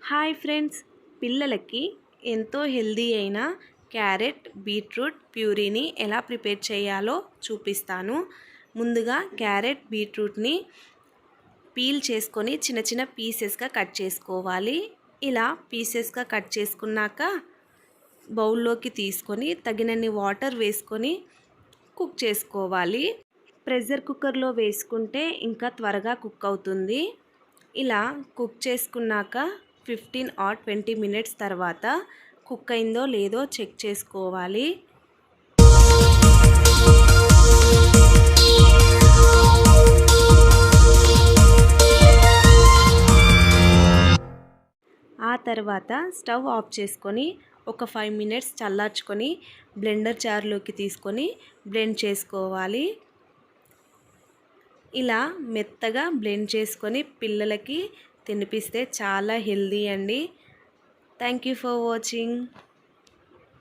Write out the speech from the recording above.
Hi friends, పిల్లలకి ఎంతో healthy అయిన క్యారెట్ బీట్రూట్ ప్యూరీని ఎలా ప్రిపేర్ చేయాలో చూపిస్తాను. ముందుగా క్యారెట్ బీట్రూట్ని పీల్ చేసుకొని చిన్న చిన్న పీసెస్గా కట్ చేసుకోవాలి. ఇలా పీసెస్గా కట్ చేసుకున్నాక బౌల్లోకి తీసుకొని తగినన్ని వాటర్ వేసుకొని కుక్ చేసుకోవాలి. ప్రెషర్ కుక్కర్లో వేసుకుంటే ఇంకా త్వరగా కుక్ అవుతుంది. ఇలా కుక్ చేసుకున్నాక 15 ఆర్ 20 మినిట్స్ తర్వాత కుక్ అయిందో లేదో చెక్ చేసుకోవాలి. ఆ తర్వాత స్టవ్ ఆఫ్ చేసుకొని ఒక 5 మినిట్స్ చల్లార్చుకొని బ్లెండర్ జార్లోకి తీసుకొని బ్లెండ్ చేసుకోవాలి. ఇలా మెత్తగా బ్లెండ్ చేసుకొని పిల్లలకి తినిపిస్తే చాలా హెల్దీ అండి. Thank you for watching.